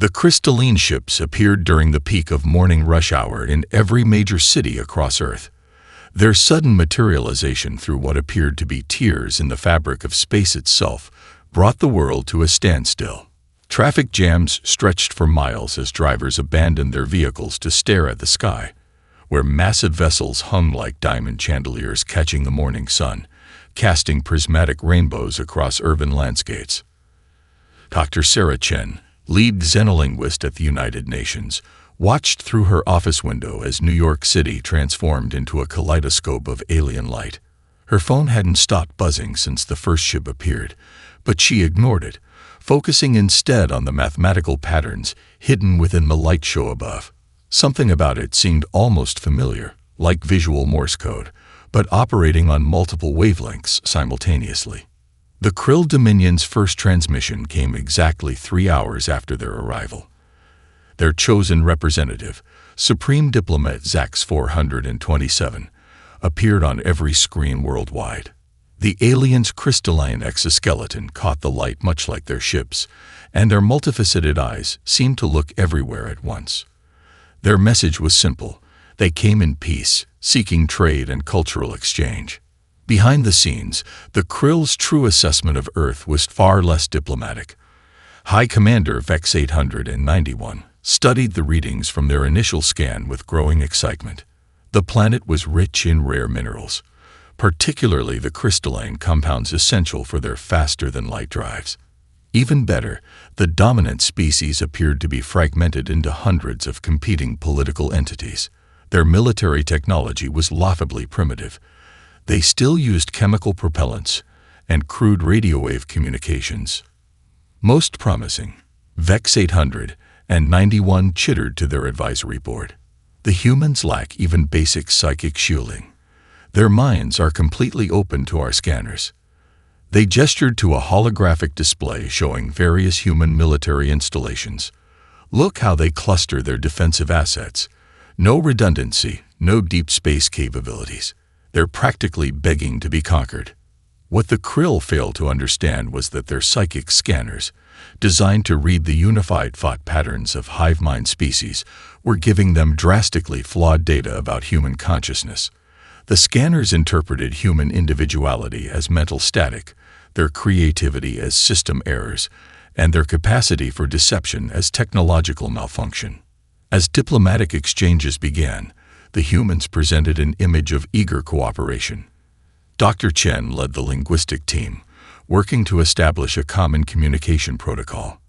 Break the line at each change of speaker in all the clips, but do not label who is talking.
The crystalline ships appeared during the peak of morning rush hour in every major city across Earth. Their sudden materialization through what appeared to be tears in the fabric of space itself brought the world to a standstill. Traffic jams stretched for miles as drivers abandoned their vehicles to stare at the sky, where massive vessels hung like diamond chandeliers catching the morning sun, casting prismatic rainbows across urban landscapes. Dr. Sarah Chen, lead xenolinguist at the United Nations, watched through her office window as New York City transformed into a kaleidoscope of alien light. Her phone hadn't stopped buzzing since the first ship appeared, but she ignored it, focusing instead on the mathematical patterns hidden within the light show above. Something about it seemed almost familiar, like visual Morse code, but operating on multiple wavelengths simultaneously. The Krill Dominion's first transmission came exactly 3 hours after their arrival. Their chosen representative, Supreme Diplomat Zax 427, appeared on every screen worldwide. The aliens' crystalline exoskeleton caught the light much like their ships, and their multifaceted eyes seemed to look everywhere at once. Their message was simple. They came in peace, seeking trade and cultural exchange. Behind the scenes, the Krill's true assessment of Earth was far less diplomatic. High Commander Vex 891 studied the readings from their initial scan with growing excitement. The planet was rich in rare minerals, particularly the crystalline compounds essential for their faster-than-light drives. Even better, the dominant species appeared to be fragmented into hundreds of competing political entities. Their military technology was laughably primitive. They still used chemical propellants and crude radio wave communications. Most promising, Vex 891 chittered to their advisory board. The humans lack even basic psychic shielding. Their minds are completely open to our scanners. They gestured to a holographic display showing various human military installations. Look how they cluster their defensive assets. No redundancy, no deep space capabilities. They're practically begging to be conquered. What the Krill failed to understand was that their psychic scanners, designed to read the unified thought patterns of hive mind species, were giving them drastically flawed data about human consciousness. The scanners interpreted human individuality as mental static, their creativity as system errors, and their capacity for deception as technological malfunction. As diplomatic exchanges began, the humans presented an image of eager cooperation. Dr. Chen led the linguistic team, working to establish a common communication protocol.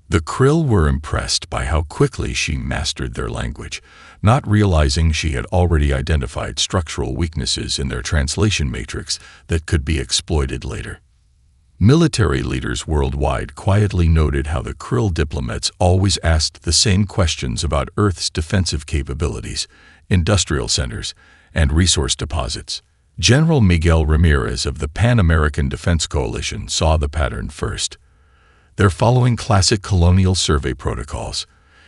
The Krill were impressed by how quickly she mastered their language, not realizing she had already identified structural weaknesses in their translation matrix that could be exploited later. Military leaders worldwide quietly noted how the Krill diplomats always asked the same questions about Earth's defensive capabilities, industrial centers, and resource deposits. General Miguel Ramirez of the Pan-American Defense Coalition saw the pattern first. They're following classic colonial survey protocols,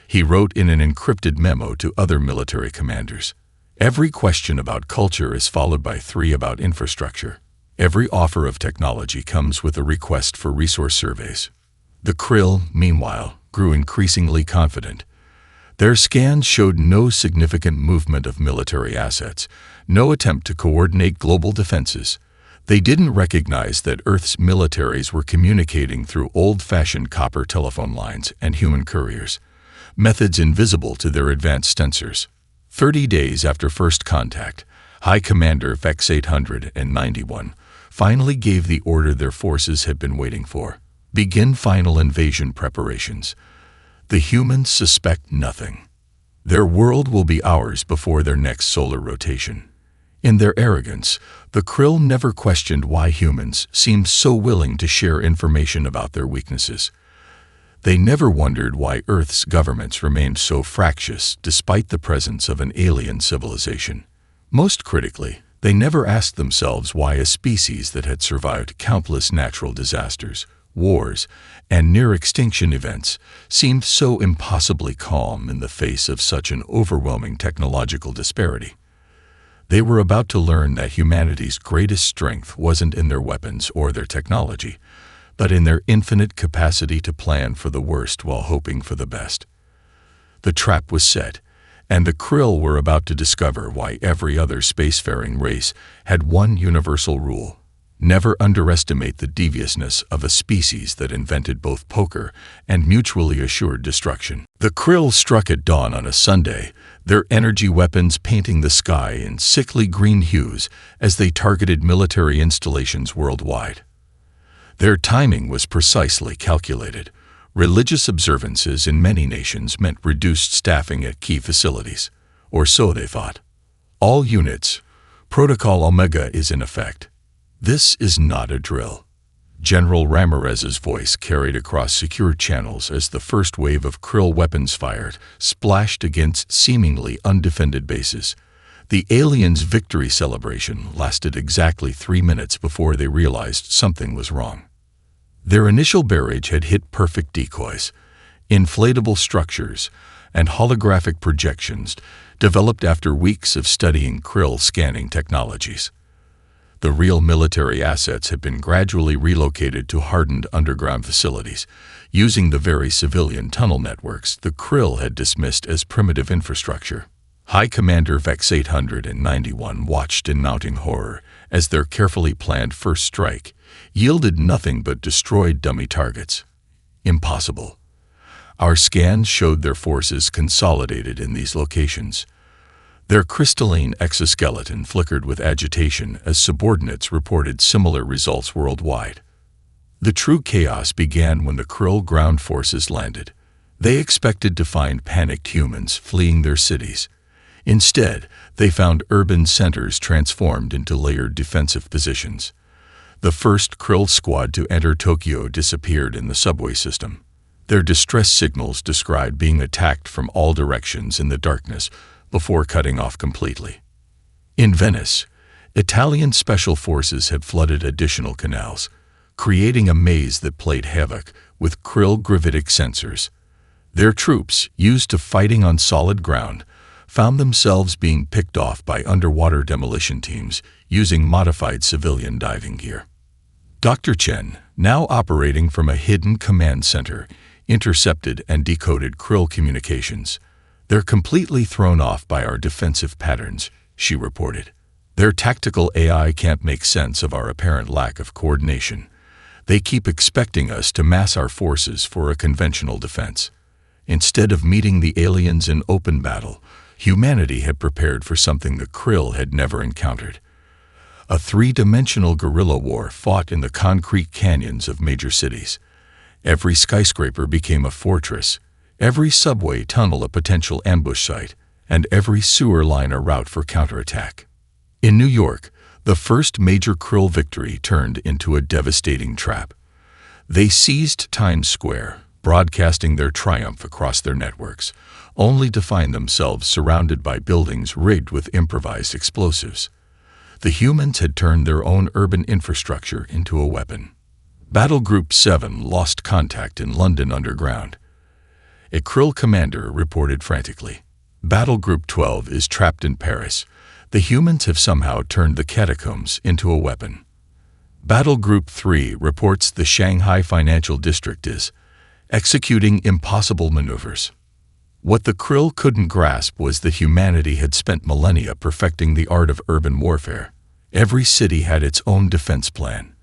he wrote in an encrypted memo to other military commanders. Every question about culture is followed by 3 about infrastructure. Every offer of technology comes with a request for resource surveys. The Krill, meanwhile, grew increasingly confident. Their scans showed no significant movement of military assets, no attempt to coordinate global defenses. They didn't recognize that Earth's militaries were communicating through old-fashioned copper telephone lines and human couriers, methods invisible to their advanced sensors. 30 days after first contact, High Commander Vex 891 finally gave the order their forces had been waiting for. Begin final invasion preparations. The humans suspect nothing. Their world will be ours before their next solar rotation. In their arrogance, the Krill never questioned why humans seemed so willing to share information about their weaknesses. They never wondered why Earth's governments remained so fractious despite the presence of an alien civilization. Most critically, they never asked themselves why a species that had survived countless natural disasters, wars, and near-extinction events seemed so impossibly calm in the face of such an overwhelming technological disparity. They were about to learn that humanity's greatest strength wasn't in their weapons or their technology, but in their infinite capacity to plan for the worst while hoping for the best. The trap was set, and the Krill were about to discover why every other spacefaring race had one universal rule: never underestimate the deviousness of a species that invented both poker and mutually assured destruction. The Krill struck at dawn on a Sunday, their energy weapons painting the sky in sickly green hues as they targeted military installations worldwide. Their timing was precisely calculated. Religious observances in many nations meant reduced staffing at key facilities, or so they thought. All units, Protocol Omega is in effect. This is not a drill. General Ramirez's voice carried across secure channels as the first wave of Krill weapons fired, splashed against seemingly undefended bases. The aliens' victory celebration lasted exactly 3 minutes before they realized something was wrong. Their initial barrage had hit perfect decoys, inflatable structures, and holographic projections developed after weeks of studying Krill scanning technologies. The real military assets had been gradually relocated to hardened underground facilities, using the very civilian tunnel networks the Krill had dismissed as primitive infrastructure. High Commander Vex 891 watched in mounting horror as their carefully planned first strike yielded nothing but destroyed dummy targets. Impossible. Our scans showed their forces consolidated in these locations. Their crystalline exoskeleton flickered with agitation as subordinates reported similar results worldwide. The true chaos began when the Krill ground forces landed. They expected to find panicked humans fleeing their cities. Instead, they found urban centers transformed into layered defensive positions. The first Krill squad to enter Tokyo disappeared in the subway system. Their distress signals described being attacked from all directions in the darkness before cutting off completely. In Venice, Italian special forces had flooded additional canals, creating a maze that played havoc with Krill gravitic sensors. Their troops, used to fighting on solid ground, found themselves being picked off by underwater demolition teams using modified civilian diving gear. Dr. Chen, now operating from a hidden command center, intercepted and decoded Krill communications. "They're completely thrown off by our defensive patterns," she reported. "Their tactical AI can't make sense of our apparent lack of coordination. They keep expecting us to mass our forces for a conventional defense. Instead of meeting the aliens in open battle, humanity had prepared for something the Krill had never encountered. A three-dimensional guerrilla war fought in the concrete canyons of major cities. Every skyscraper became a fortress, every subway tunnel a potential ambush site, and every sewer line a route for counterattack. In New York, the first major Krill victory turned into a devastating trap. They seized Times Square, broadcasting their triumph across their networks, only to find themselves surrounded by buildings rigged with improvised explosives. The humans had turned their own urban infrastructure into a weapon. Battle Group 7 lost contact in London underground. A Krill commander reported frantically. Battle Group 12 is trapped in Paris. The humans have somehow turned the catacombs into a weapon. Battle Group 3 reports the Shanghai Financial District is executing impossible maneuvers. What the Krill couldn't grasp was that humanity had spent millennia perfecting the art of urban warfare. Every city had its own defense plan,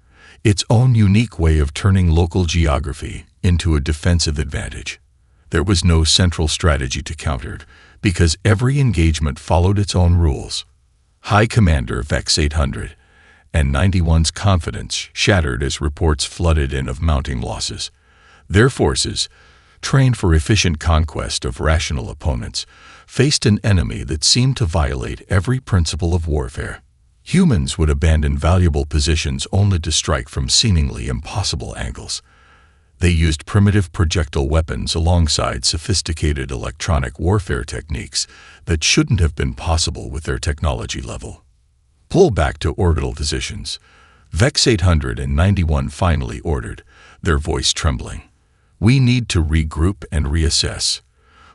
its own unique way of turning local geography into a defensive advantage. There was no central strategy to counter, because every engagement followed its own rules. High Commander Vex 891's confidence shattered as reports flooded in of mounting losses. Their forces, trained for efficient conquest of rational opponents, faced an enemy that seemed to violate every principle of warfare. Humans would abandon valuable positions only to strike from seemingly impossible angles. They used primitive projectile weapons alongside sophisticated electronic warfare techniques that shouldn't have been possible with their technology level. Pull back to orbital positions, Vex 891 finally ordered, their voice trembling. We need to regroup and reassess.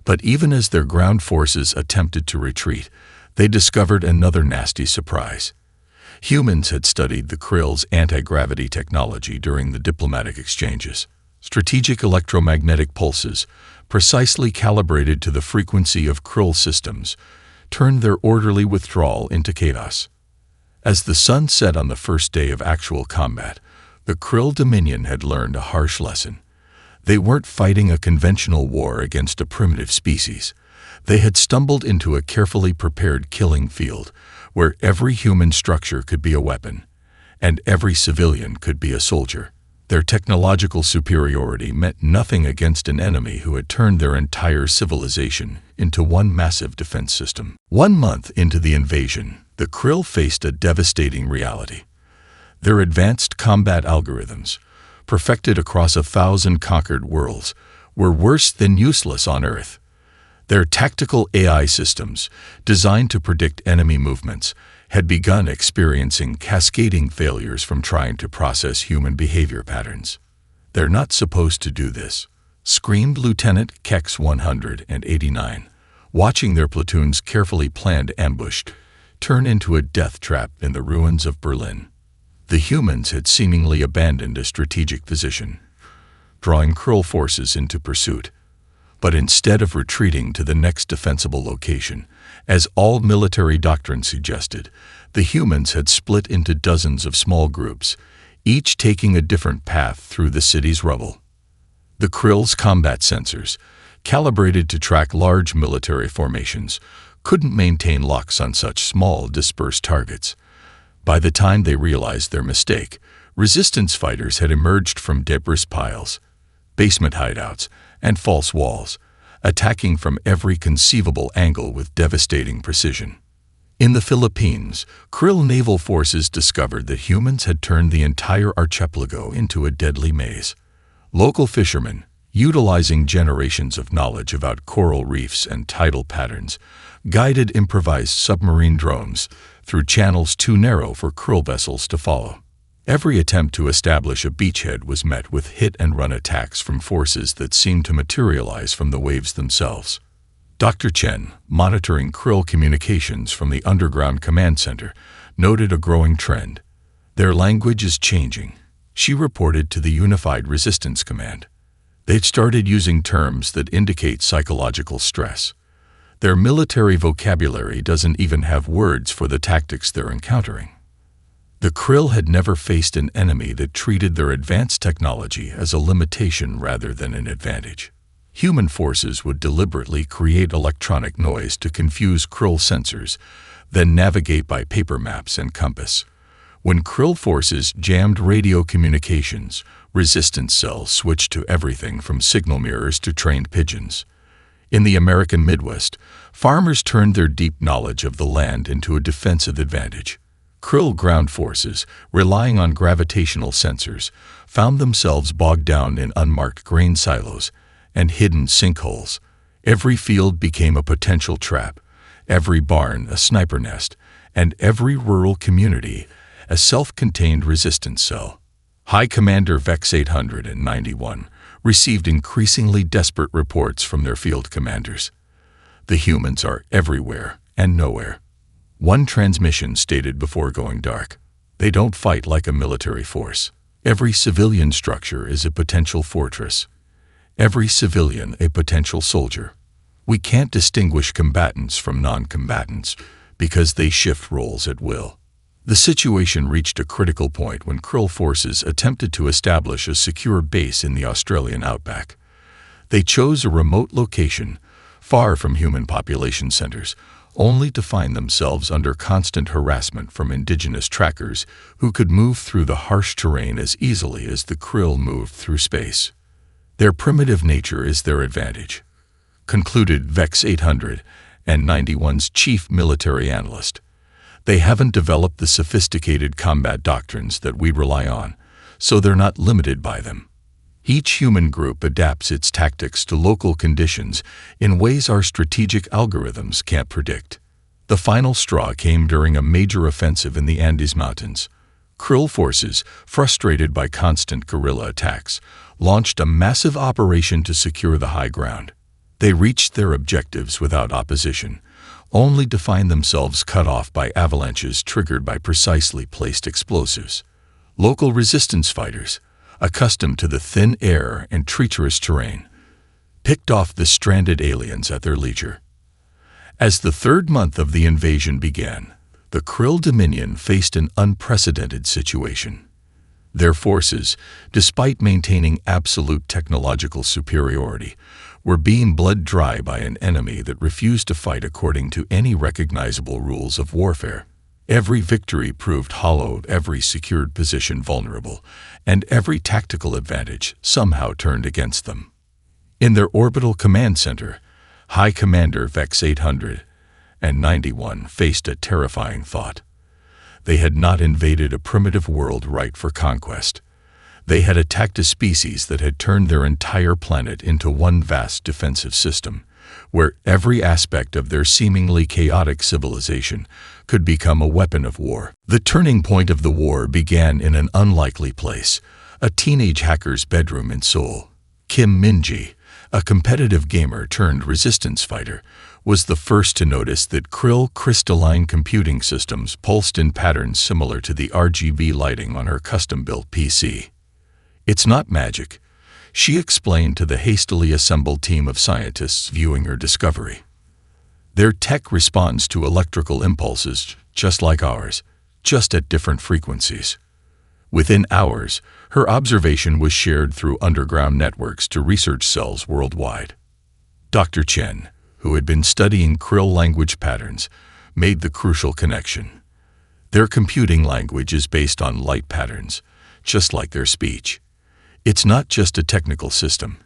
But even as their ground forces attempted to retreat, they discovered another nasty surprise. Humans had studied the Krill's anti-gravity technology during the diplomatic exchanges. Strategic electromagnetic pulses, precisely calibrated to the frequency of Krill systems, turned their orderly withdrawal into chaos. As the sun set on the first day of actual combat, the Krill Dominion had learned a harsh lesson. They weren't fighting a conventional war against a primitive species. They had stumbled into a carefully prepared killing field where every human structure could be a weapon, and every civilian could be a soldier. Their technological superiority meant nothing against an enemy who had turned their entire civilization into one massive defense system. 1 month into the invasion, the Krill faced a devastating reality. Their advanced combat algorithms, perfected across 1,000 conquered worlds, were worse than useless on Earth. Their tactical AI systems, designed to predict enemy movements, had begun experiencing cascading failures from trying to process human behavior patterns. "They're not supposed to do this," screamed Lieutenant Kex 189, watching their platoon's carefully planned ambush turn into a death trap in the ruins of Berlin. The humans had seemingly abandoned a strategic position, drawing Krill forces into pursuit. But instead of retreating to the next defensible location, as all military doctrine suggested, the humans had split into dozens of small groups, each taking a different path through the city's rubble. The Krill's combat sensors, calibrated to track large military formations, couldn't maintain locks on such small, dispersed targets. By the time they realized their mistake, resistance fighters had emerged from debris piles, basement hideouts, and false walls, attacking from every conceivable angle with devastating precision. In the Philippines, Krill naval forces discovered that humans had turned the entire archipelago into a deadly maze. Local fishermen, utilizing generations of knowledge about coral reefs and tidal patterns, guided improvised submarine drones through channels too narrow for Krill vessels to follow. Every attempt to establish a beachhead was met with hit-and-run attacks from forces that seemed to materialize from the waves themselves. Dr. Chen, monitoring Krill communications from the underground command center, noted a growing trend. "Their language is changing," she reported to the Unified Resistance Command. "They'd started using terms that indicate psychological stress. Their military vocabulary doesn't even have words for the tactics they're encountering." The Krill had never faced an enemy that treated their advanced technology as a limitation rather than an advantage. Human forces would deliberately create electronic noise to confuse Krill sensors, then navigate by paper maps and compass. When Krill forces jammed radio communications, resistance cells switched to everything from signal mirrors to trained pigeons. In the American Midwest, farmers turned their deep knowledge of the land into a defensive advantage. Krill ground forces, relying on gravitational sensors, found themselves bogged down in unmarked grain silos and hidden sinkholes. Every field became a potential trap, every barn a sniper nest, and every rural community a self-contained resistance cell. High Commander Vex 891 received increasingly desperate reports from their field commanders. "The humans are everywhere and nowhere." One transmission stated before going dark, "They don't fight like a military force. Every civilian structure is a potential fortress. Every civilian a potential soldier. We can't distinguish combatants from non-combatants because they shift roles at will." The situation reached a critical point when Krill forces attempted to establish a secure base in the Australian outback. They chose a remote location, far from human population centers, only to find themselves under constant harassment from indigenous trackers who could move through the harsh terrain as easily as the Krill moved through space. "Their primitive nature is their advantage," concluded Vex 891's chief military analyst. "They haven't developed the sophisticated combat doctrines that we rely on, so they're not limited by them. Each human group adapts its tactics to local conditions in ways our strategic algorithms can't predict." The final straw came during a major offensive in the Andes Mountains. Krill forces, frustrated by constant guerrilla attacks, launched a massive operation to secure the high ground. They reached their objectives without opposition, only to find themselves cut off by avalanches triggered by precisely placed explosives. Local resistance fighters, accustomed to the thin air and treacherous terrain, picked off the stranded aliens at their leisure. As the third month of the invasion began, the Krill Dominion faced an unprecedented situation. Their forces, despite maintaining absolute technological superiority, were being bled dry by an enemy that refused to fight according to any recognizable rules of warfare. Every victory proved hollow, every secured position vulnerable, and every tactical advantage somehow turned against them. In their orbital command center, High Commander Vex 891 faced a terrifying thought. They had not invaded a primitive world ripe for conquest. They had attacked a species that had turned their entire planet into one vast defensive system, where every aspect of their seemingly chaotic civilization could become a weapon of war. The turning point of the war began in an unlikely place, a teenage hacker's bedroom in Seoul. Kim Min-ji, a competitive gamer turned resistance fighter, was the first to notice that Krill crystalline computing systems pulsed in patterns similar to the RGB lighting on her custom-built PC. "It's not magic," she explained to the hastily assembled team of scientists viewing her discovery. "Their tech responds to electrical impulses just like ours, just at different frequencies." Within hours, her observation was shared through underground networks to research cells worldwide. Dr. Chen, who had been studying Krill language patterns, made the crucial connection. Their computing language is based on light patterns, just like their speech. It's not just a technical system.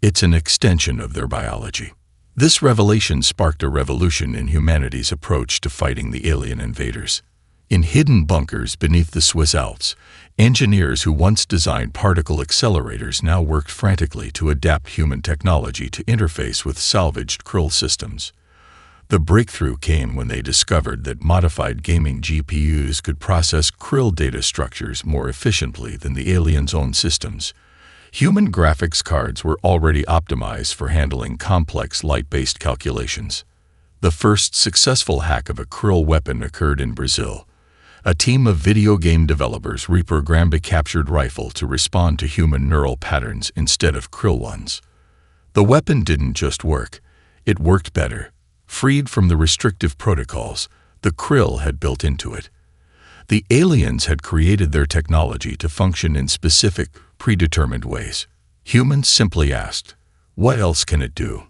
It's an extension of their biology. This revelation sparked a revolution in humanity's approach to fighting the alien invaders. In hidden bunkers beneath the Swiss Alps, engineers who once designed particle accelerators now worked frantically to adapt human technology to interface with salvaged Krill systems. The breakthrough came when they discovered that modified gaming GPUs could process Krill data structures more efficiently than the aliens' own systems. Human graphics cards were already optimized for handling complex light-based calculations. The first successful hack of a Krill weapon occurred in Brazil. A team of video game developers reprogrammed a captured rifle to respond to human neural patterns instead of Krill ones. The weapon didn't just work, it worked better. Freed from the restrictive protocols the Krill had built into it. The aliens had created their technology to function in specific, predetermined ways. Humans simply asked, what else can it do?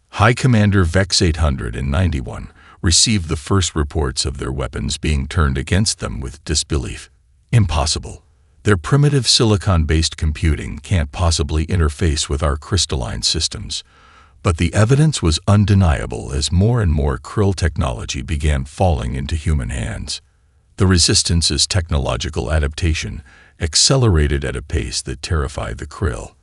High Commander Vex 891 received the first reports of their weapons being turned against them with disbelief. Impossible. Their primitive silicon-based computing can't possibly interface with our crystalline systems. But the evidence was undeniable as more and more Krill technology began falling into human hands. The Resistance's technological adaptation accelerated at a pace that terrified the Krill.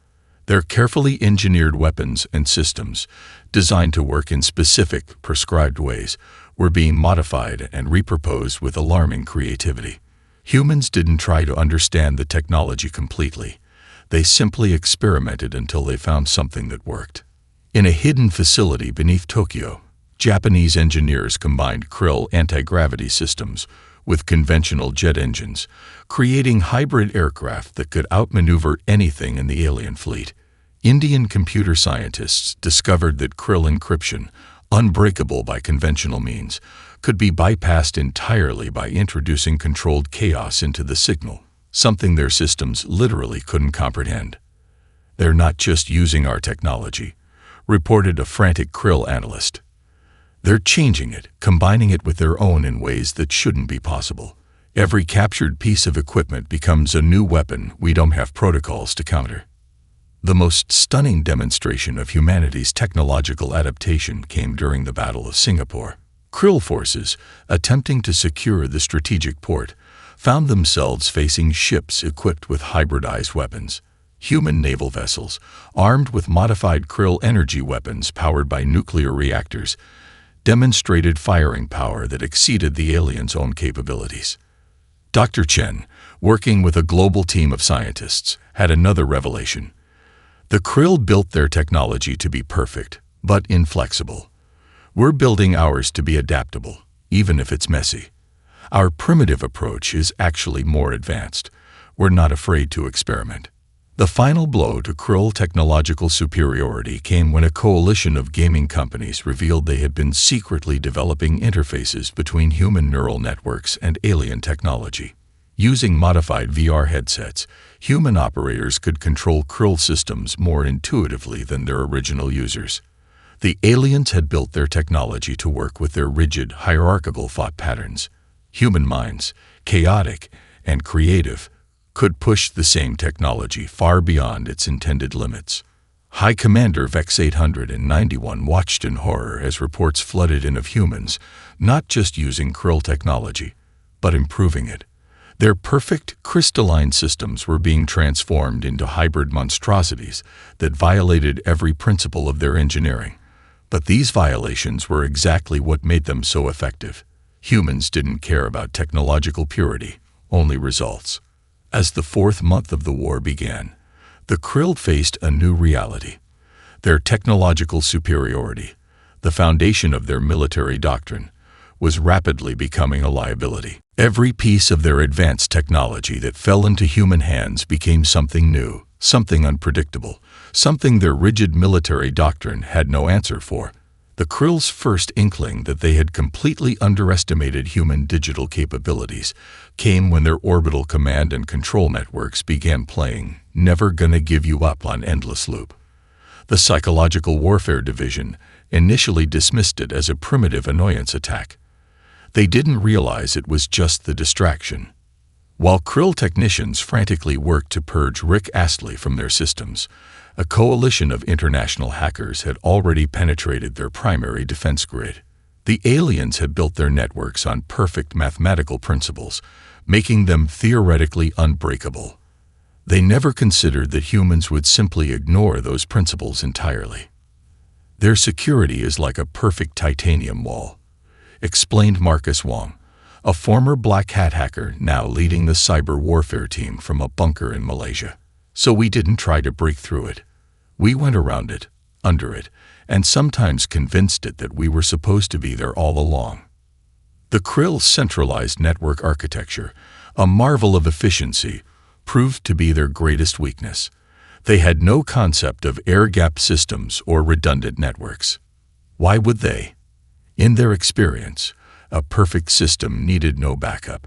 Their carefully engineered weapons and systems, designed to work in specific, prescribed ways, were being modified and repurposed with alarming creativity. Humans didn't try to understand the technology completely. They simply experimented until they found something that worked. In a hidden facility beneath Tokyo, Japanese engineers combined Krill anti-gravity systems with conventional jet engines, creating hybrid aircraft that could outmaneuver anything in the alien fleet. Indian computer scientists discovered that Krill encryption, unbreakable by conventional means, could be bypassed entirely by introducing controlled chaos into the signal, something their systems literally couldn't comprehend. "They're not just using our technology," reported a frantic Krill analyst. "They're changing it, combining it with their own in ways that shouldn't be possible. Every captured piece of equipment becomes a new weapon we don't have protocols to counter." The most stunning demonstration of humanity's technological adaptation came during the Battle of Singapore. Krill forces, attempting to secure the strategic port, found themselves facing ships equipped with hybridized weapons. Human naval vessels, armed with modified Krill energy weapons powered by nuclear reactors, demonstrated firing power that exceeded the aliens' own capabilities. Dr. Chen, working with a global team of scientists, had another revelation. The Krill built their technology to be perfect, but inflexible. We're building ours to be adaptable, even if it's messy. Our primitive approach is actually more advanced. We're not afraid to experiment. The final blow to Krill technological superiority came when a coalition of gaming companies revealed they had been secretly developing interfaces between human neural networks and alien technology. Using modified VR headsets, human operators could control Krill systems more intuitively than their original users. The aliens had built their technology to work with their rigid, hierarchical thought patterns. Human minds, chaotic and creative, could push the same technology far beyond its intended limits. High Commander Vex 891 watched in horror as reports flooded in of humans, not just using Krill technology, but improving it. Their perfect, crystalline systems were being transformed into hybrid monstrosities that violated every principle of their engineering. But these violations were exactly what made them so effective. Humans didn't care about technological purity, only results. As the fourth month of the war began, the Krill faced a new reality. Their technological superiority, the foundation of their military doctrine, was rapidly becoming a liability. Every piece of their advanced technology that fell into human hands became something new, something unpredictable, something their rigid military doctrine had no answer for. The Krill's first inkling that they had completely underestimated human digital capabilities came when their orbital command and control networks began playing "Never Gonna Give You Up" on endless loop. The Psychological Warfare Division initially dismissed it as a primitive annoyance attack. They didn't realize it was just the distraction. While Krill technicians frantically worked to purge Rick Astley from their systems, a coalition of international hackers had already penetrated their primary defense grid. The aliens had built their networks on perfect mathematical principles, making them theoretically unbreakable. They never considered that humans would simply ignore those principles entirely. Their security is like a perfect titanium wall, explained Marcus Wong, a former Black Hat hacker now leading the cyber warfare team from a bunker in Malaysia. So we didn't try to break through it. We went around it, under it, and sometimes convinced it that we were supposed to be there all along. The Krill's centralized network architecture, a marvel of efficiency, proved to be their greatest weakness. They had no concept of air-gapped systems or redundant networks. Why would they? In their experience, a perfect system needed no backup.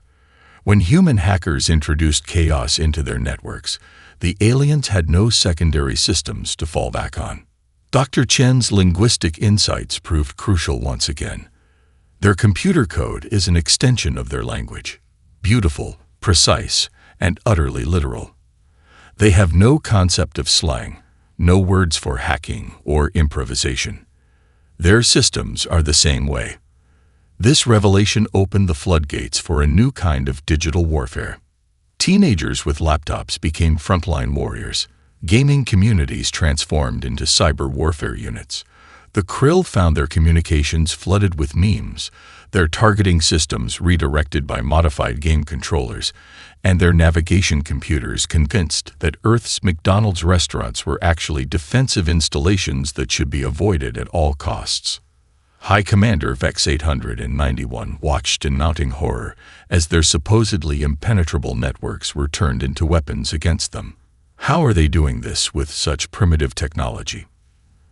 When human hackers introduced chaos into their networks, the aliens had no secondary systems to fall back on. Dr. Chen's linguistic insights proved crucial once again. Their computer code is an extension of their language, beautiful, precise, and utterly literal. They have no concept of slang, no words for hacking or improvisation. Their systems are the same way. This revelation opened the floodgates for a new kind of digital warfare. Teenagers with laptops became frontline warriors. Gaming communities transformed into cyber warfare units. The Krill found their communications flooded with memes, their targeting systems redirected by modified game controllers, and their navigation computers convinced that Earth's McDonald's restaurants were actually defensive installations that should be avoided at all costs. High Commander Vex 891 watched in mounting horror as their supposedly impenetrable networks were turned into weapons against them. How are they doing this with such primitive technology?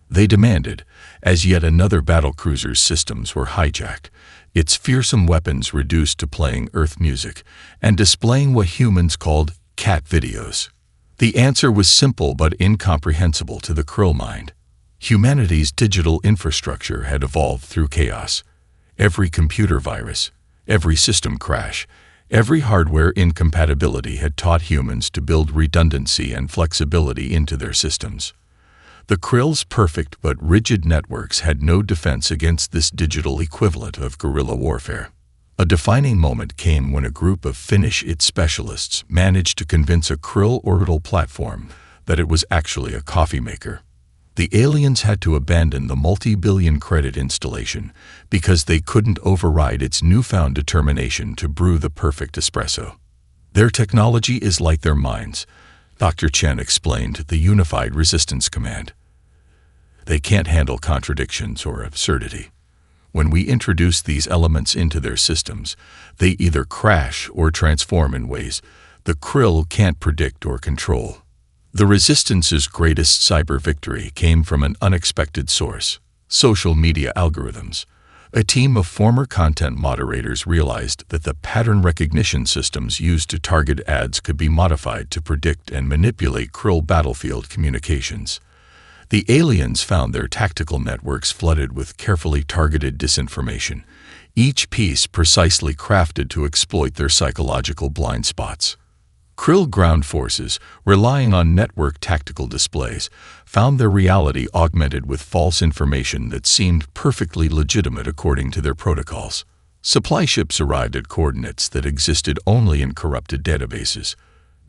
They demanded, as yet another battlecruiser's systems were hijacked, its fearsome weapons reduced to playing Earth music and displaying what humans called cat videos. The answer was simple but incomprehensible to the Krill mind. Humanity's digital infrastructure had evolved through chaos. Every computer virus, every system crash, every hardware incompatibility had taught humans to build redundancy and flexibility into their systems. The Krill's perfect but rigid networks had no defense against this digital equivalent of guerrilla warfare. A defining moment came when a group of Finnish IT specialists managed to convince a Krill orbital platform that it was actually a coffee maker. The aliens had to abandon the multi-billion credit installation because they couldn't override its newfound determination to brew the perfect espresso. Their technology is like their minds, Dr. Chen explained the Unified Resistance Command. They can't handle contradictions or absurdity. When we introduce these elements into their systems, they either crash or transform in ways the Krill can't predict or control. The Resistance's greatest cyber victory came from an unexpected source: social media algorithms. A team of former content moderators realized that the pattern recognition systems used to target ads could be modified to predict and manipulate Krill battlefield communications. The aliens found their tactical networks flooded with carefully targeted disinformation, each piece precisely crafted to exploit their psychological blind spots. Krill ground forces, relying on network tactical displays, found their reality augmented with false information that seemed perfectly legitimate according to their protocols. Supply ships arrived at coordinates that existed only in corrupted databases.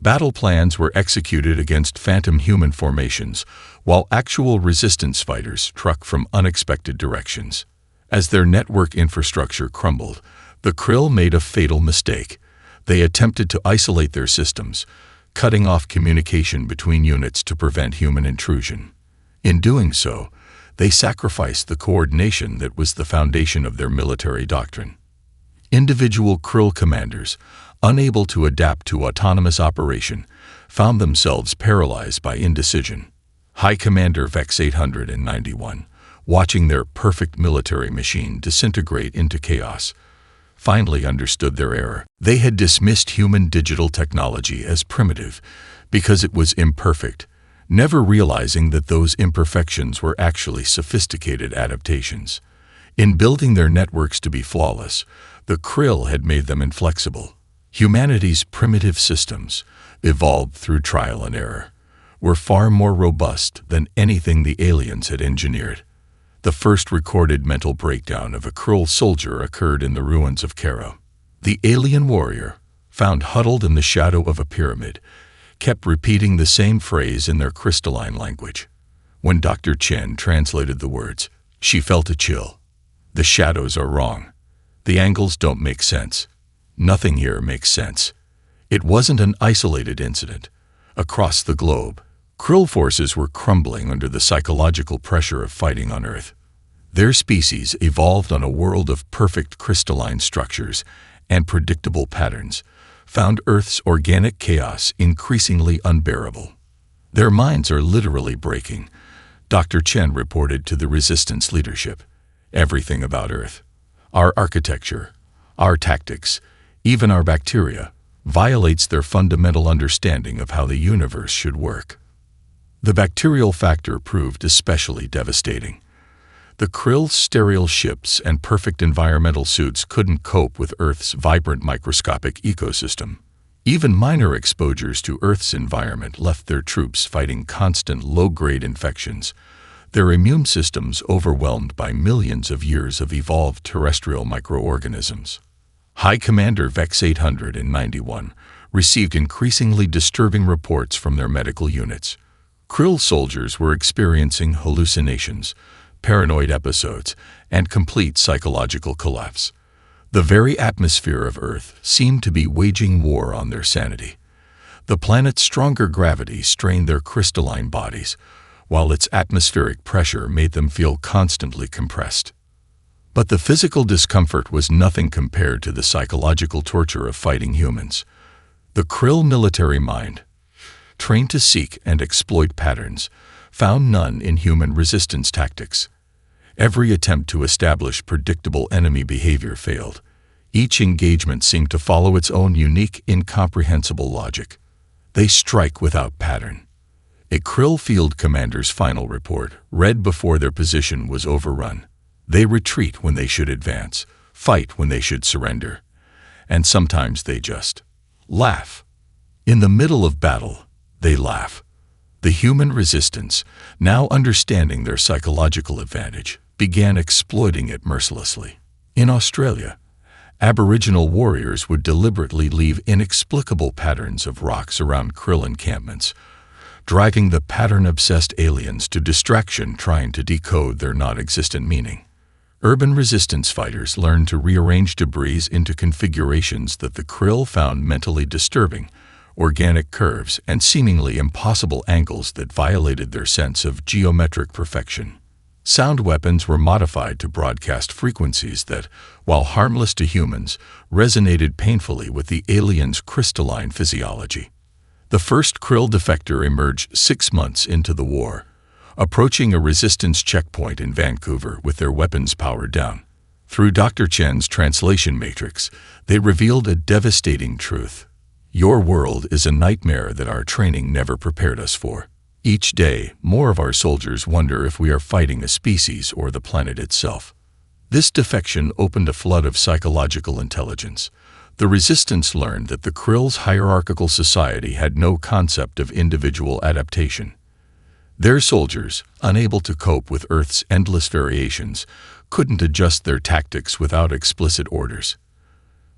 Battle plans were executed against phantom human formations, while actual resistance fighters struck from unexpected directions. As their network infrastructure crumbled, the Krill made a fatal mistake. They attempted to isolate their systems, cutting off communication between units to prevent human intrusion. In doing so, they sacrificed the coordination that was the foundation of their military doctrine. Individual Krill commanders, unable to adapt to autonomous operation, found themselves paralyzed by indecision. High Commander Vex 891, watching their perfect military machine disintegrate into chaos, finally understood their error. They had dismissed human digital technology as primitive because it was imperfect, never realizing that those imperfections were actually sophisticated adaptations. In building their networks to be flawless, the Krill had made them inflexible. Humanity's primitive systems, evolved through trial and error, were far more robust than anything the aliens had engineered. The first recorded mental breakdown of a Krill soldier occurred in the ruins of Cairo. The alien warrior, found huddled in the shadow of a pyramid, kept repeating the same phrase in their crystalline language. When Dr. Chen translated the words, she felt a chill. The shadows are wrong. The angles don't make sense. Nothing here makes sense. It wasn't an isolated incident. Across the globe, Krill forces were crumbling under the psychological pressure of fighting on Earth. Their species evolved on a world of perfect crystalline structures and predictable patterns, found Earth's organic chaos increasingly unbearable. Their minds are literally breaking, Dr. Chen reported to the Resistance leadership. Everything about Earth, our architecture, our tactics, even our bacteria, violates their fundamental understanding of how the universe should work. The bacterial factor proved especially devastating. The Krill's sterile ships and perfect environmental suits couldn't cope with Earth's vibrant microscopic ecosystem. Even minor exposures to Earth's environment left their troops fighting constant low-grade infections, their immune systems overwhelmed by millions of years of evolved terrestrial microorganisms. High Commander Vex 891 received increasingly disturbing reports from their medical units. Krill soldiers were experiencing hallucinations, paranoid episodes, and complete psychological collapse. The very atmosphere of Earth seemed to be waging war on their sanity. The planet's stronger gravity strained their crystalline bodies, while its atmospheric pressure made them feel constantly compressed. But the physical discomfort was nothing compared to the psychological torture of fighting humans. The Krill military mind, trained to seek and exploit patterns, found none in human resistance tactics. Every attempt to establish predictable enemy behavior failed. Each engagement seemed to follow its own unique, incomprehensible logic. They strike without pattern. A Krill field commander's final report, read before their position was overrun. They retreat when they should advance, fight when they should surrender, and sometimes they just laugh. In the middle of battle, they laugh. The human resistance, now understanding their psychological advantage, began exploiting it mercilessly. In Australia, Aboriginal warriors would deliberately leave inexplicable patterns of rocks around Krill encampments, driving the pattern-obsessed aliens to distraction trying to decode their non-existent meaning. Urban resistance fighters learned to rearrange debris into configurations that the Krill found mentally disturbing, organic curves and seemingly impossible angles that violated their sense of geometric perfection. Sound weapons were modified to broadcast frequencies that, while harmless to humans, resonated painfully with the aliens' crystalline physiology. The first Krill defector emerged 6 months into the war, approaching a resistance checkpoint in Vancouver with their weapons powered down. Through Dr. Chen's translation matrix, they revealed a devastating truth. Your world is a nightmare that our training never prepared us for. Each day, more of our soldiers wonder if we are fighting a species or the planet itself. This defection opened a flood of psychological intelligence. The resistance learned that the Krill's hierarchical society had no concept of individual adaptation. Their soldiers, unable to cope with Earth's endless variations, couldn't adjust their tactics without explicit orders.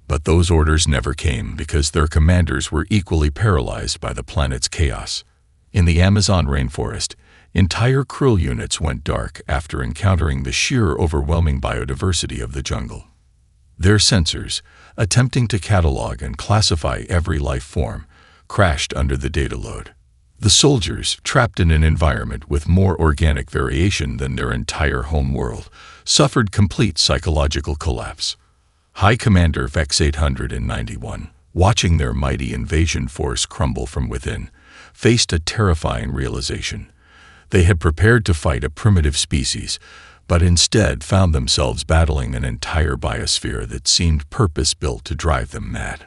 But those orders never came because their commanders were equally paralyzed by the planet's chaos. In the Amazon rainforest, entire Krill units went dark after encountering the sheer overwhelming biodiversity of the jungle. Their sensors, attempting to catalog and classify every life form, crashed under the data load. The soldiers, trapped in an environment with more organic variation than their entire home world, suffered complete psychological collapse. High Commander Vex 891, watching their mighty invasion force crumble from within, faced a terrifying realization. They had prepared to fight a primitive species, but instead found themselves battling an entire biosphere that seemed purpose-built to drive them mad.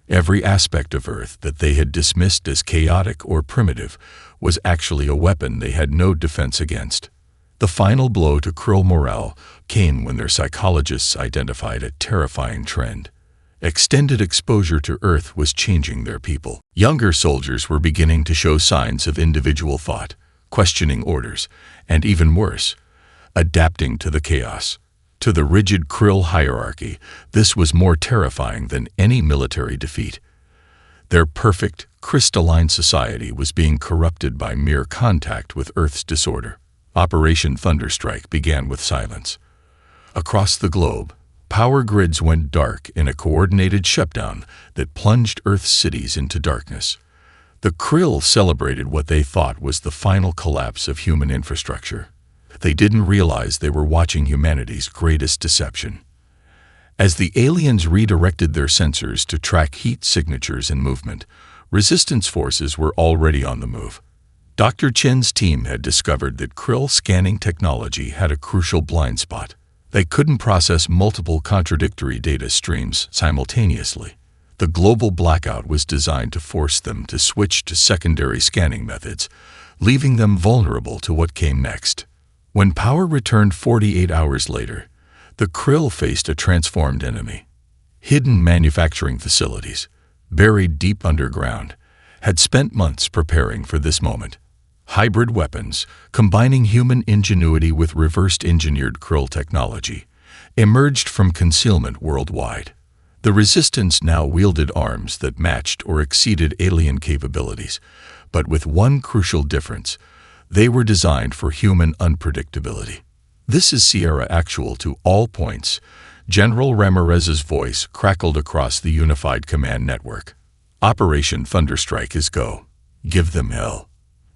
Every aspect of Earth that they had dismissed as chaotic or primitive was actually a weapon they had no defense against. The final blow to Krill morale came when their psychologists identified a terrifying trend. Extended exposure to Earth was changing their people. Younger soldiers were beginning to show signs of individual thought, questioning orders, and even worse, adapting to the chaos. To the rigid Krill hierarchy, this was more terrifying than any military defeat. Their perfect, crystalline society was being corrupted by mere contact with Earth's disorder. Operation Thunderstrike began with silence. Across the globe, power grids went dark in a coordinated shutdown that plunged Earth's cities into darkness. The Krill celebrated what they thought was the final collapse of human infrastructure. They didn't realize they were watching humanity's greatest deception. As the aliens redirected their sensors to track heat signatures and movement, resistance forces were already on the move. Dr. Chen's team had discovered that Krill scanning technology had a crucial blind spot. They couldn't process multiple contradictory data streams simultaneously. The global blackout was designed to force them to switch to secondary scanning methods, leaving them vulnerable to what came next. When power returned 48 hours later, the Krill faced a transformed enemy. Hidden manufacturing facilities, buried deep underground, had spent months preparing for this moment. Hybrid weapons, combining human ingenuity with reversed-engineered Krill technology, emerged from concealment worldwide. The Resistance now wielded arms that matched or exceeded alien capabilities, but with one crucial difference: they were designed for human unpredictability. "This is Sierra Actual to all points," General Ramirez's voice crackled across the unified command network. "Operation Thunderstrike is go. Give them hell."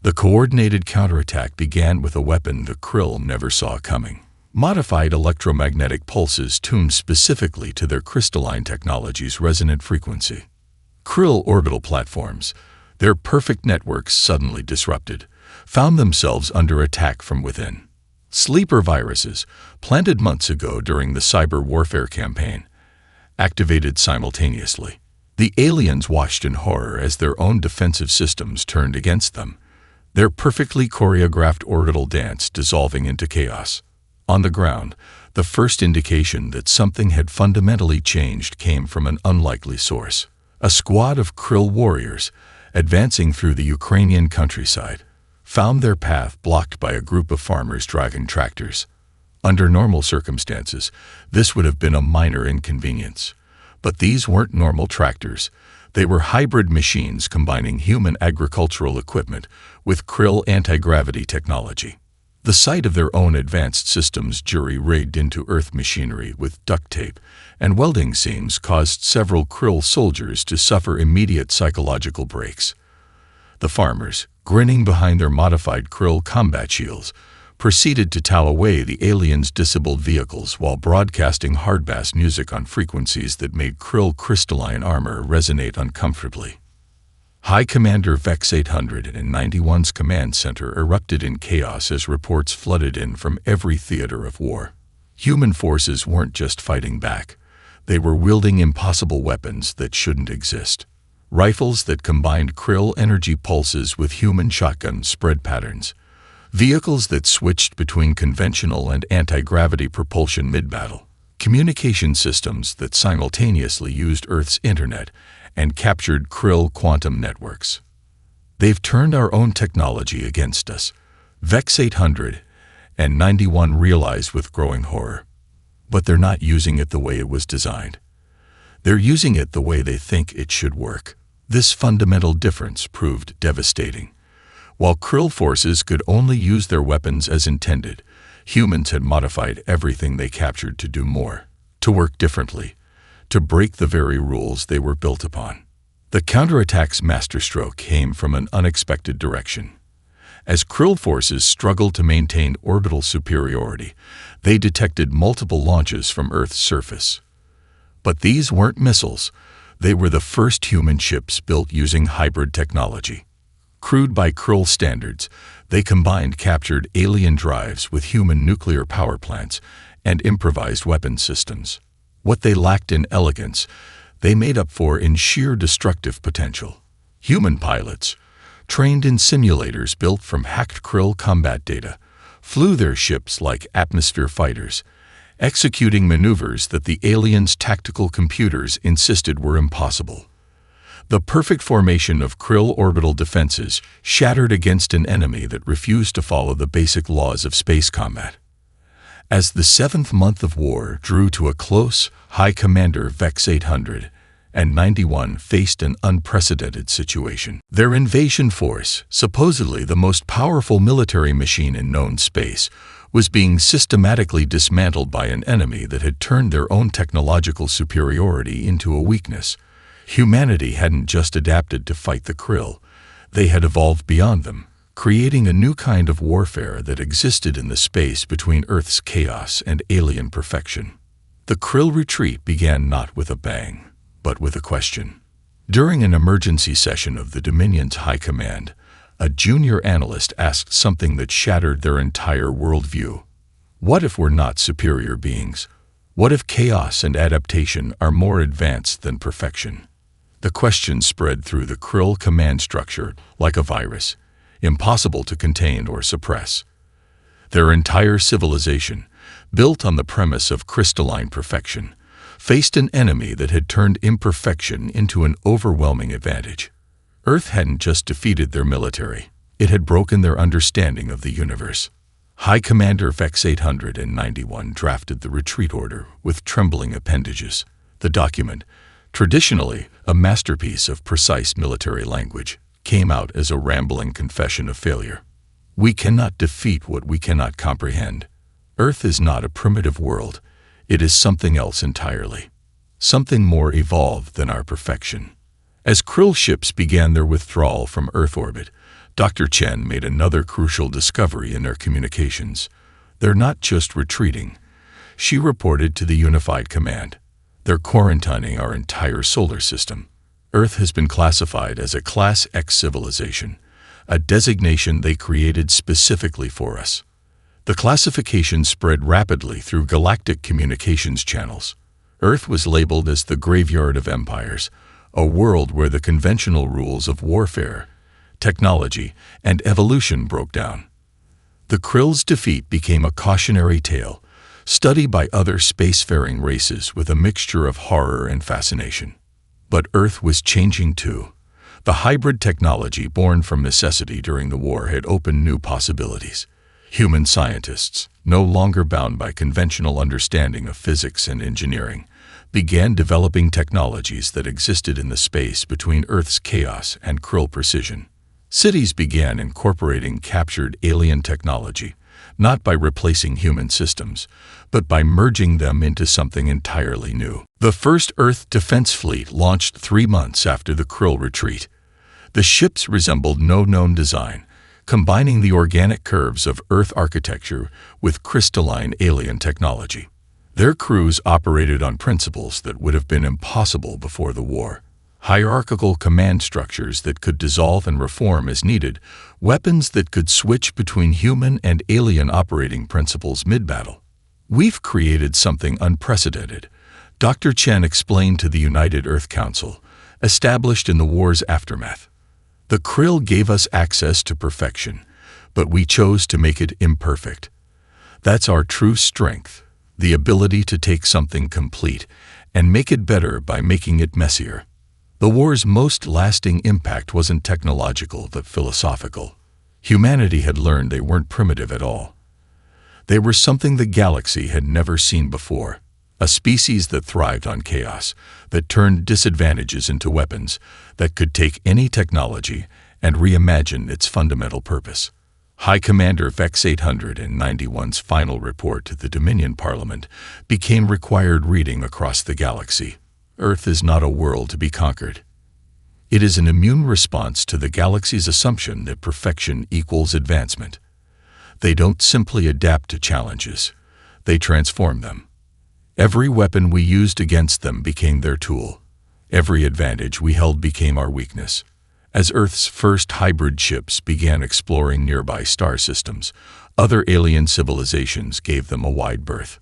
The coordinated counterattack began with a weapon the Krill never saw coming. Modified electromagnetic pulses tuned specifically to their crystalline technology's resonant frequency. Krill orbital platforms, their perfect networks suddenly disrupted, found themselves under attack from within. Sleeper viruses, planted months ago during the cyber warfare campaign, activated simultaneously. The aliens watched in horror as their own defensive systems turned against them, their perfectly choreographed orbital dance dissolving into chaos. On the ground, the first indication that something had fundamentally changed came from an unlikely source. A squad of Krill warriors, advancing through the Ukrainian countryside, found their path blocked by a group of farmers driving tractors. Under normal circumstances, this would have been a minor inconvenience. But these weren't normal tractors. They were hybrid machines combining human agricultural equipment with Krill anti-gravity technology. The sight of their own advanced systems jury-rigged into Earth machinery with duct tape and welding seams caused several Krill soldiers to suffer immediate psychological breaks. The farmers, grinning behind their modified Krill combat shields, proceeded to tow away the aliens' disabled vehicles while broadcasting hard-bass music on frequencies that made Krill crystalline armor resonate uncomfortably. High Commander Vex 891's command center erupted in chaos as reports flooded in from every theater of war. Human forces weren't just fighting back. They were wielding impossible weapons that shouldn't exist. Rifles that combined Krill energy pulses with human shotgun spread patterns. Vehicles that switched between conventional and anti-gravity propulsion mid-battle. Communication systems that simultaneously used Earth's internet and captured Krill quantum networks. They've turned our own technology against us, Vex 891 realized with growing horror. But they're not using it the way it was designed. They're using it the way they think it should work. This fundamental difference proved devastating. While Krill forces could only use their weapons as intended, humans had modified everything they captured to do more, to work differently, to break the very rules they were built upon. The counterattack's masterstroke came from an unexpected direction. As Krill forces struggled to maintain orbital superiority, they detected multiple launches from Earth's surface. But these weren't missiles. They were the first human ships built using hybrid technology. Crude by Krill standards, they combined captured alien drives with human nuclear power plants and improvised weapon systems. What they lacked in elegance, they made up for in sheer destructive potential. Human pilots, trained in simulators built from hacked Krill combat data, flew their ships like atmosphere fighters, executing maneuvers that the aliens' tactical computers insisted were impossible. The perfect formation of Krill orbital defenses shattered against an enemy that refused to follow the basic laws of space combat. As the 7th month of war drew to a close, High Commander Vex 891 faced an unprecedented situation. Their invasion force, supposedly the most powerful military machine in known space, was being systematically dismantled by an enemy that had turned their own technological superiority into a weakness. Humanity hadn't just adapted to fight the Krill, they had evolved beyond them, creating a new kind of warfare that existed in the space between Earth's chaos and alien perfection. The Krill retreat began not with a bang, but with a question. During an emergency session of the Dominion's High Command, a junior analyst asked something that shattered their entire worldview. What if we're not superior beings? What if chaos and adaptation are more advanced than perfection? The question spread through the Krill command structure like a virus, impossible to contain or suppress. Their entire civilization, built on the premise of crystalline perfection, faced an enemy that had turned imperfection into an overwhelming advantage. Earth hadn't just defeated their military, it had broken their understanding of the universe. High Commander Vex 891 drafted the retreat order with trembling appendages. The document, traditionally a masterpiece of precise military language, came out as a rambling confession of failure. We cannot defeat what we cannot comprehend. Earth is not a primitive world. It is something else entirely. Something more evolved than our perfection. As Krill ships began their withdrawal from Earth orbit, Dr. Chen made another crucial discovery in their communications. They're not just retreating, she reported to the Unified Command. They're quarantining our entire solar system. Earth has been classified as a Class X civilization, a designation they created specifically for us. The classification spread rapidly through galactic communications channels. Earth was labeled as the graveyard of empires, a world where the conventional rules of warfare, technology, and evolution broke down. The Krill's defeat became a cautionary tale, studied by other spacefaring races with a mixture of horror and fascination. But Earth was changing too. The hybrid technology born from necessity during the war had opened new possibilities. Human scientists, no longer bound by conventional understanding of physics and engineering, began developing technologies that existed in the space between Earth's chaos and Krill precision. Cities began incorporating captured alien technology, not by replacing human systems, but by merging them into something entirely new. The first Earth Defense Fleet launched 3 months after the Krill retreat. The ships resembled no known design, combining the organic curves of Earth architecture with crystalline alien technology. Their crews operated on principles that would have been impossible before the war. Hierarchical command structures that could dissolve and reform as needed, weapons that could switch between human and alien operating principles mid-battle. We've created something unprecedented, Dr. Chen explained to the United Earth Council, established in the war's aftermath. The Krill gave us access to perfection, but we chose to make it imperfect. That's our true strength, the ability to take something complete and make it better by making it messier. The war's most lasting impact wasn't technological but philosophical. Humanity had learned they weren't primitive at all. They were something the galaxy had never seen before, a species that thrived on chaos, that turned disadvantages into weapons, that could take any technology and reimagine its fundamental purpose. High Commander Vex 891's final report to the Dominion Parliament became required reading across the galaxy. Earth is not a world to be conquered. It is an immune response to the galaxy's assumption that perfection equals advancement. They don't simply adapt to challenges, they transform them. Every weapon we used against them became their tool. Every advantage we held became our weakness. As Earth's first hybrid ships began exploring nearby star systems, other alien civilizations gave them a wide berth.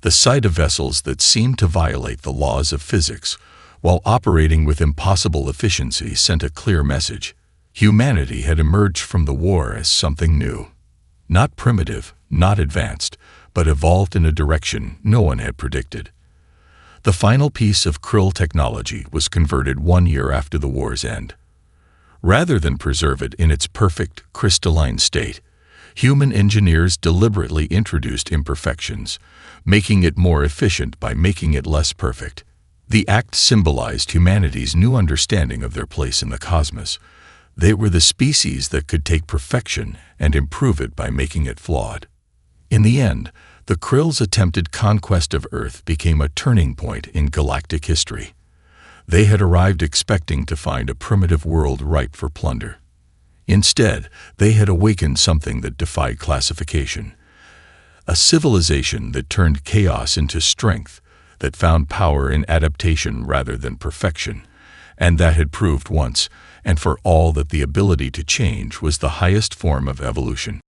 The sight of vessels that seemed to violate the laws of physics while operating with impossible efficiency sent a clear message. Humanity had emerged from the war as something new. Not primitive, not advanced, but evolved in a direction no one had predicted. The final piece of Krill technology was converted 1 year after the war's end. Rather than preserve it in its perfect, crystalline state, human engineers deliberately introduced imperfections, making it more efficient by making it less perfect. The act symbolized humanity's new understanding of their place in the cosmos. They were the species that could take perfection and improve it by making it flawed. In the end, the Krill's attempted conquest of Earth became a turning point in galactic history. They had arrived expecting to find a primitive world ripe for plunder. Instead, they had awakened something that defied classification. A civilization that turned chaos into strength, that found power in adaptation rather than perfection, and that had proved once and for all that the ability to change was the highest form of evolution.